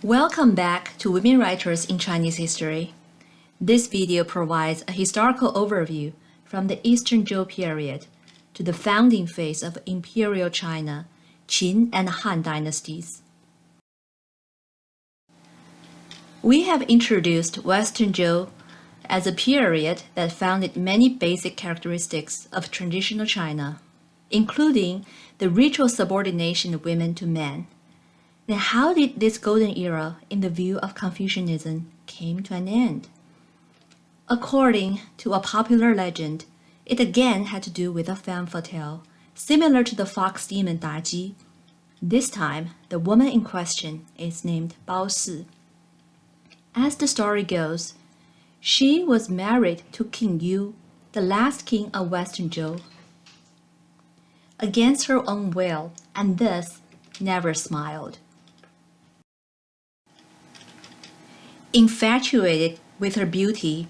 Welcome back to Women Writers in Chinese History. This video provides a historical overview from the Eastern Zhou period to the founding phase of imperial China, Qin and Han dynasties. We have introduced Western Zhou as a period that founded many basic characteristics of traditional China, including the ritual subordination of women to men. Then how did this golden era, in the view of Confucianism, came to an end? According to a popular legend, it again had to do with a femme fatale, similar to the fox demon Daji. This time, the woman in question is named Baosi. As the story goes, she was married to King Yu, the last king of Western Zhou, against her own will, and thus never smiled. Infatuated with her beauty,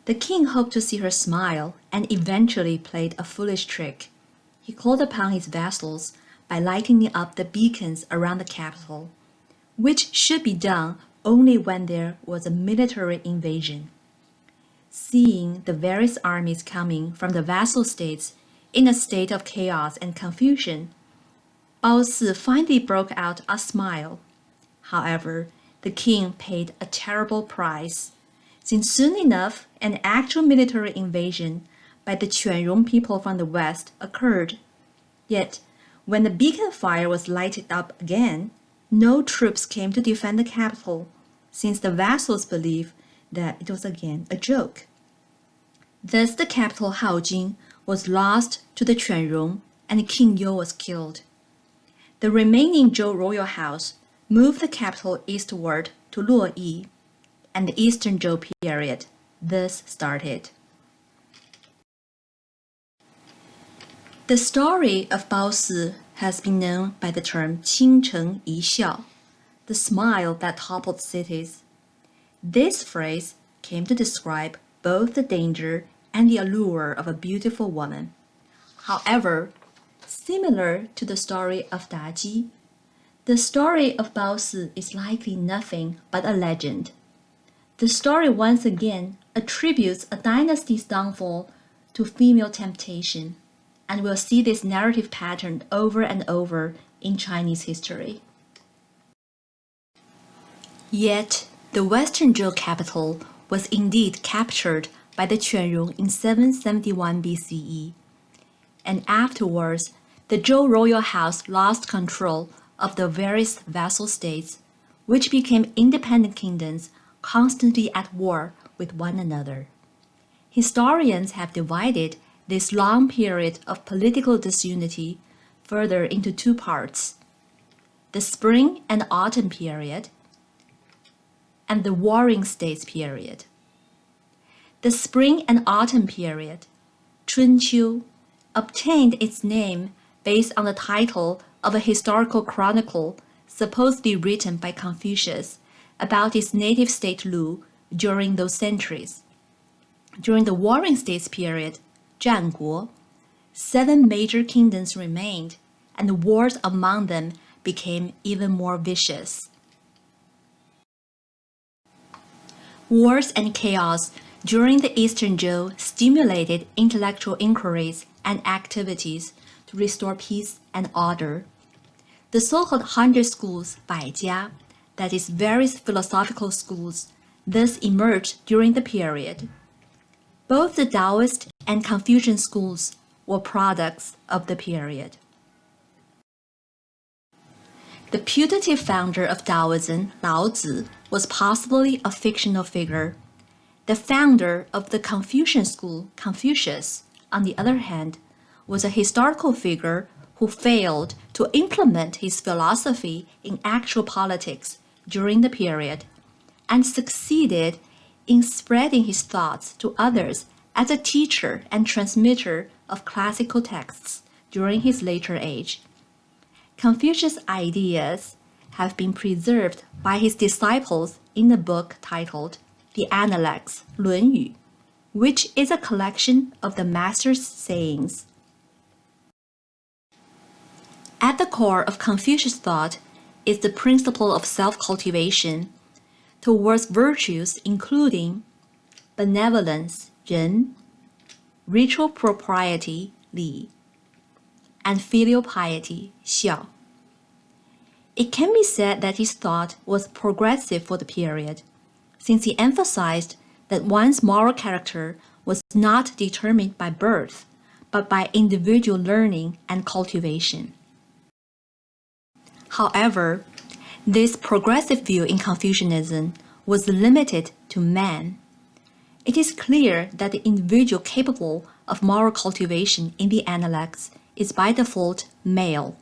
the king hoped to see her smile and eventually played a foolish trick. He called upon his vassals by lighting up the beacons around the capital, which should be done only when there was a military invasion. Seeing the various armies coming from the vassal states in a state of chaos and confusion, Baosi finally broke out a smile. However, the king paid a terrible price, since soon enough an actual military invasion by the Quanrong people from the west occurred. Yet, when the beacon fire was lighted up again, no troops came to defend the capital, since the vassals believed that it was again a joke. Thus the capital Haojing was lost to the Quanrong, and King Yu was killed. The remaining Zhou royal house moved the capital eastward to Luoyi, and the Eastern Zhou period thus started. The story of Baosi has been known by the term "Qingcheng Yixiao," the smile that toppled cities. This phrase came to describe both the danger and the allure of a beautiful woman. However, similar to the story of Daji, the story of Baosi is likely nothing but a legend. The story once again attributes a dynasty's downfall to female temptation, and we'll see this narrative pattern over and over in Chinese history. Yet, the Western Zhou capital was indeed captured by the Quanrong in 771 BCE, and afterwards, the Zhou royal house lost control of the various vassal states, which became independent kingdoms constantly at war with one another. Historians have divided this long period of political disunity further into two parts: the Spring and Autumn period and the Warring States period. The Spring and Autumn period, Chunqiu, obtained its name based on the title of a historical chronicle supposedly written by Confucius about his native state Lu during those centuries. During the Warring States period, Zhanguo, 7 major kingdoms remained, and the wars among them became even more vicious. Wars and chaos during the Eastern Zhou stimulated intellectual inquiries and activities to restore peace and order. The so-called 100 schools, 百家, that is, various philosophical schools, thus emerged during the period. Both the Taoist and Confucian schools were products of the period. The putative founder of Taoism, Laozi, was possibly a fictional figure. The founder of the Confucian school, Confucius, on the other hand, was a historical figure who failed to implement his philosophy in actual politics during the period, and succeeded in spreading his thoughts to others as a teacher and transmitter of classical texts during his later age. Confucius' ideas have been preserved by his disciples in a book titled The Analects, 论语, which is a collection of the master's sayings. At the core of Confucius thought is the principle of self-cultivation towards virtues including benevolence, 仁, ritual propriety, 礼, and filial piety, 孝. It can be said that his thought was progressive for the period, since he emphasized that one's moral character was not determined by birth, but by individual learning and cultivation. However, this progressive view in Confucianism was limited to man. It is clear that the individual capable of moral cultivation in the Analects is by default male.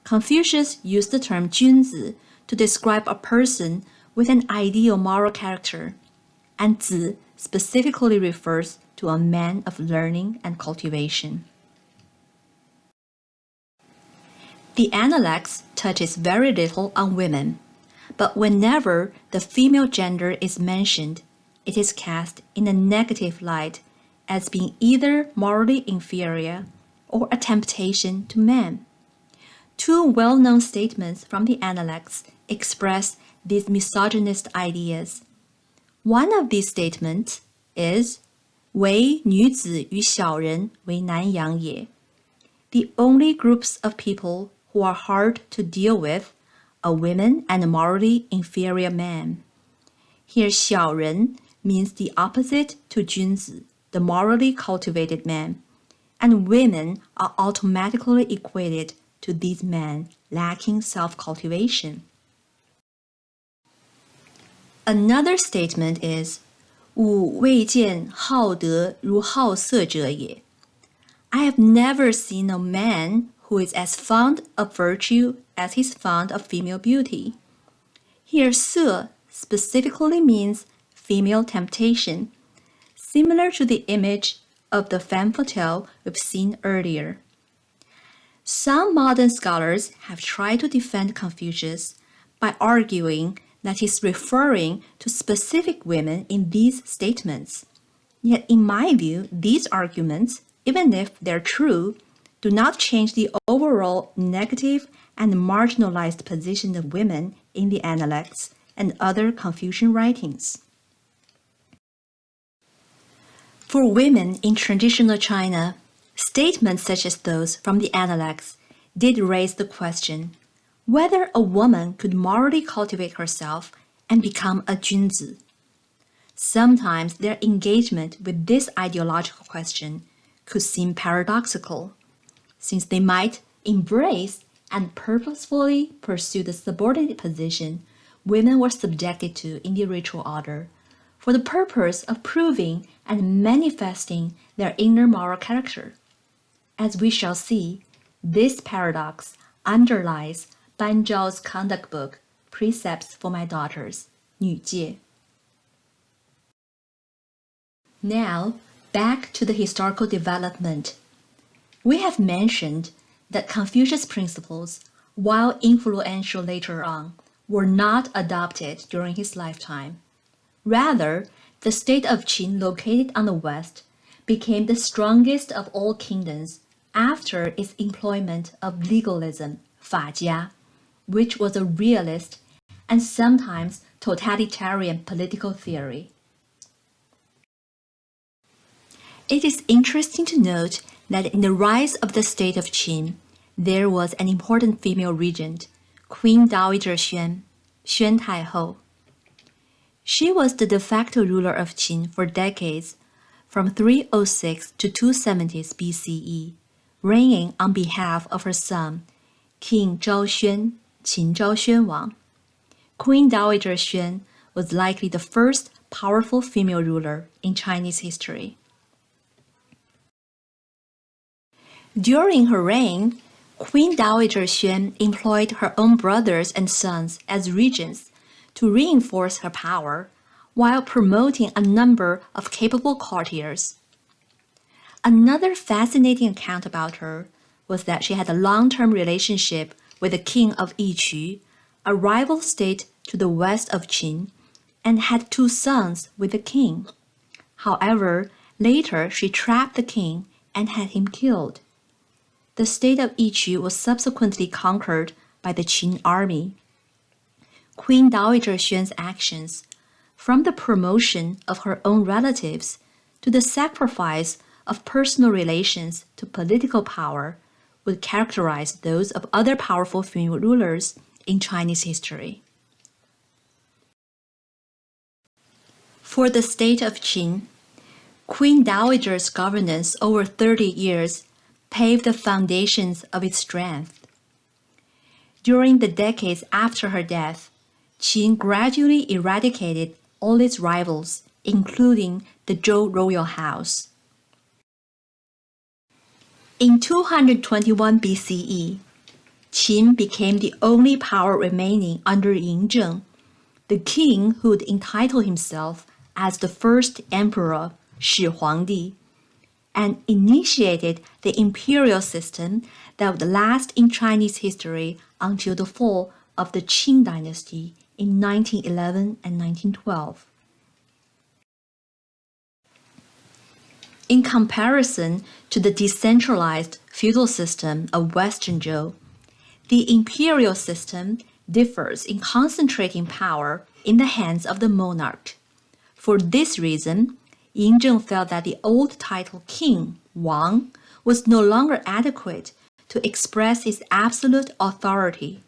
Confucius used the term 君子 to describe a person with an ideal moral character, and 子 specifically refers to a man of learning and cultivation. The Analects touches very little on women, but whenever the female gender is mentioned, it is cast in a negative light as being either morally inferior or a temptation to men. Two well-known statements from the Analects express these misogynist ideas. One of these statements is 唯女子与小人为难养也. The only groups of people who are hard to deal with are women and morally inferior men. Here 小人 means the opposite to 君子, the morally cultivated man, and women are automatically equated to these men lacking self-cultivation. Another statement is 吾未见好德如好色者也. I have never seen a man who is as fond of virtue as he's fond of female beauty. Here 色 specifically means female temptation, similar to the image of the femme fatale we've seen earlier. Some modern scholars have tried to defend Confucius by arguing that he's referring to specific women in these statements. Yet in my view, these arguments, even if they're true, do not change the overall negative and marginalized position of women in the Analects and other Confucian writings. For women in traditional China, statements such as those from the Analects did raise the question whether a woman could morally cultivate herself and become a 君子. Sometimes their engagement with this ideological question could seem paradoxical, since they might embrace and purposefully pursue the subordinate position women were subjected to in the ritual order, for the purpose of proving and manifesting their inner moral character. As we shall see, this paradox underlies Ban Zhao's conduct book, Precepts for My Daughters, 女戒. Now, back to the historical development. We have mentioned that Confucius' principles, while influential later on, were not adopted during his lifetime. Rather, the state of Qin located on the west became the strongest of all kingdoms after its employment of legalism, 法家, which was a realist and sometimes totalitarian political theory. It is interesting to note that in the rise of the state of Qin, there was an important female regent, Queen Dowager Xuan, Xuan Taihou. She was the de facto ruler of Qin for decades, from 306 to 270s BCE, reigning on behalf of her son, King Zhao Xuan, Qin Zhao Xuan Wang. Queen Dowager Xuan was likely the first powerful female ruler in Chinese history. During her reign, Queen Dowager Xuan employed her own brothers and sons as regents to reinforce her power, while promoting a number of capable courtiers. Another fascinating account about her was that she had a long-term relationship with the king of Yiqu, a rival state to the west of Qin, and had 2 sons with the king. However, later she trapped the king and had him killed. The state of Yiqu was subsequently conquered by the Qin army, Queen Dowager Xuan's actions, from the promotion of her own relatives to the sacrifice of personal relations to political power, would characterize those of other powerful female rulers in Chinese history. For the state of Qin, Queen Dowager's governance over 30 years paved the foundations of its strength. During the decades after her death, Qin gradually eradicated all its rivals, including the Zhou royal house. In 221 BCE, Qin became the only power remaining under Yingzheng, the king who would entitle himself as the first emperor, Shi Huangdi, and initiated the imperial system that would last in Chinese history until the fall of the Qin dynasty in 1911 and 1912. In comparison to the decentralized feudal system of Western Zhou, the imperial system differs in concentrating power in the hands of the monarch. For this reason, Yingzheng felt that the old title king, Wang, was no longer adequate to express his absolute authority.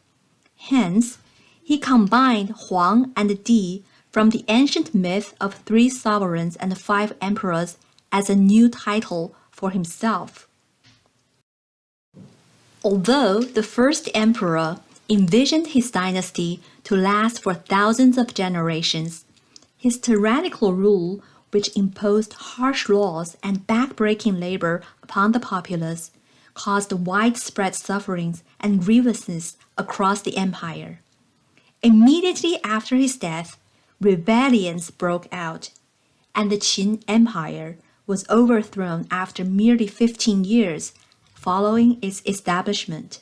Hence, he combined Huang and Di from the ancient myth of 3 sovereigns and 5 emperors as a new title for himself. Although the first emperor envisioned his dynasty to last for thousands of generations, his tyrannical rule, which imposed harsh laws and backbreaking labor upon the populace, caused widespread sufferings and grievances across the empire. Immediately after his death, rebellions broke out, and the Qin Empire was overthrown after merely 15 years following its establishment.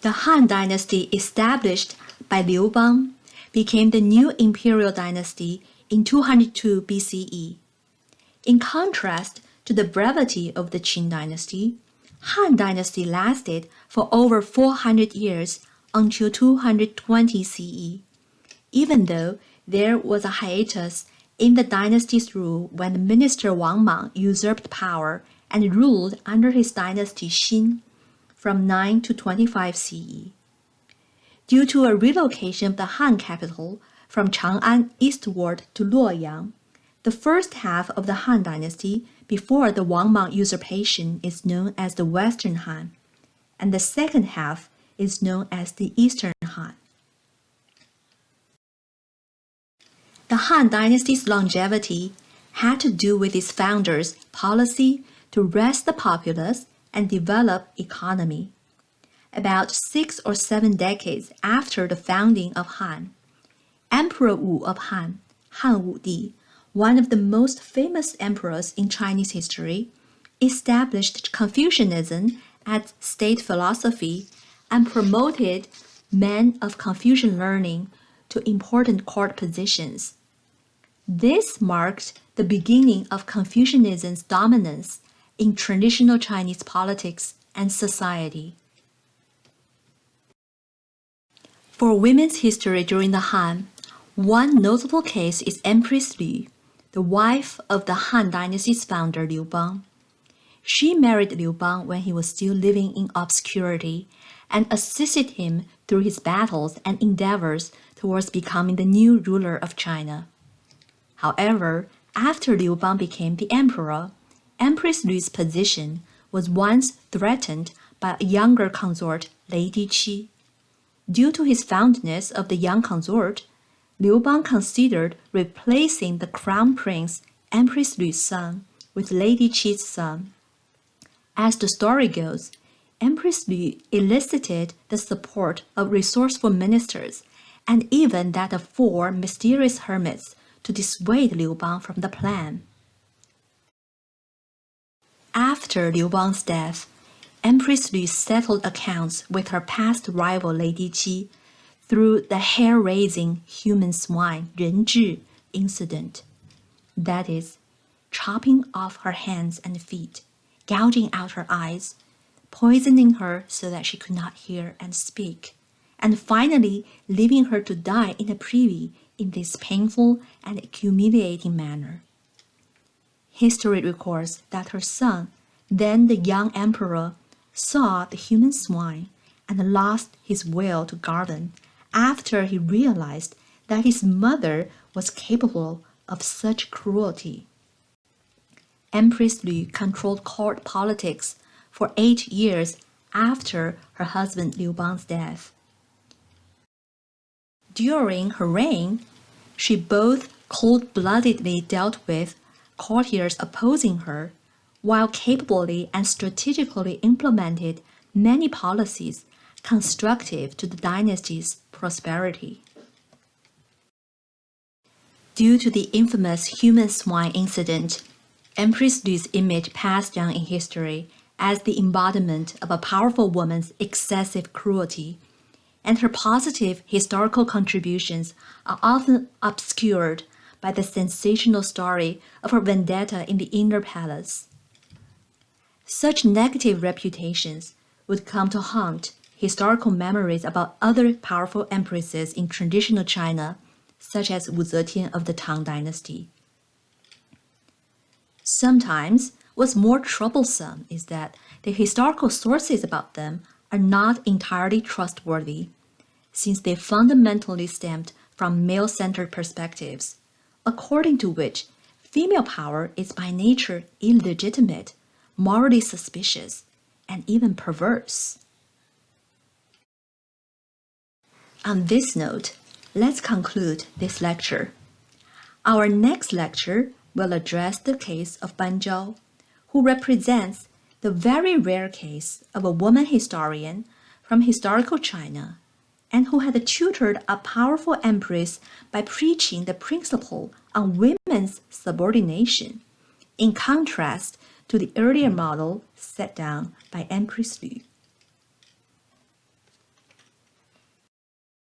The Han Dynasty, established by Liu Bang, became the new imperial dynasty in 202 BCE. In contrast to the brevity of the Qin Dynasty, Han Dynasty lasted for over 400 years until 220 CE, even though there was a hiatus in the dynasty's rule when the minister Wang Mang usurped power and ruled under his dynasty Xin from 9 to 25 CE. Due to a relocation of the Han capital from Chang'an eastward to Luoyang, the first half of the Han dynasty before the Wang Mang usurpation is known as the Western Han, and the second half is known as the Eastern Han. The Han dynasty's longevity had to do with its founders' policy to rest the populace and develop economy. About 6 or 7 decades after the founding of Han, Emperor Wu of Han, Han Wudi, one of the most famous emperors in Chinese history, established Confucianism as state philosophy and promoted men of Confucian learning to important court positions. This marked the beginning of Confucianism's dominance in traditional Chinese politics and society. For women's history during the Han, one notable case is Empress Lü, the wife of the Han dynasty's founder Liu Bang. She married Liu Bang when he was still living in obscurity and assisted him through his battles and endeavors towards becoming the new ruler of China. However, after Liu Bang became the emperor, Empress Lü's position was once threatened by a younger consort, Lady Qi. Due to his fondness of the young consort, Liu Bang considered replacing the crown prince, Empress Lü's son, with Lady Qi's son. As the story goes, Empress Lü elicited the support of resourceful ministers and even that of 4 mysterious hermits to dissuade Liu Bang from the plan. After Liu Bang's death, Empress Lü settled accounts with her past rival Lady Qi through the hair-raising human swine 人质 incident, that is, chopping off her hands and feet, gouging out her eyes, poisoning her so that she could not hear and speak, and finally leaving her to die in a privy in this painful and humiliating manner. History records that her son, then the young emperor, saw the human swine and lost his will to govern after he realized that his mother was capable of such cruelty. Empress Lü controlled court politics for 8 years after her husband Liu Bang's death. During her reign, she both cold-bloodedly dealt with courtiers opposing her, while capably and strategically implemented many policies constructive to the dynasty's prosperity. Due to the infamous human swine incident, Empress Lü's image passed down in history as the embodiment of a powerful woman's excessive cruelty, and her positive historical contributions are often obscured by the sensational story of her vendetta in the inner palace. Such negative reputations would come to haunt historical memories about other powerful empresses in traditional China, such as Wu Zetian of the Tang Dynasty. Sometimes, what's more troublesome is that the historical sources about them are not entirely trustworthy, since they fundamentally stemmed from male-centered perspectives, according to which female power is by nature illegitimate, morally suspicious, and even perverse. On this note, let's conclude this lecture. Our next lecture will address the case of Ban Zhao, who represents the very rare case of a woman historian from historical China, and who had tutored a powerful empress by preaching the principle on women's subordination, in contrast to the earlier model set down by Empress Lü.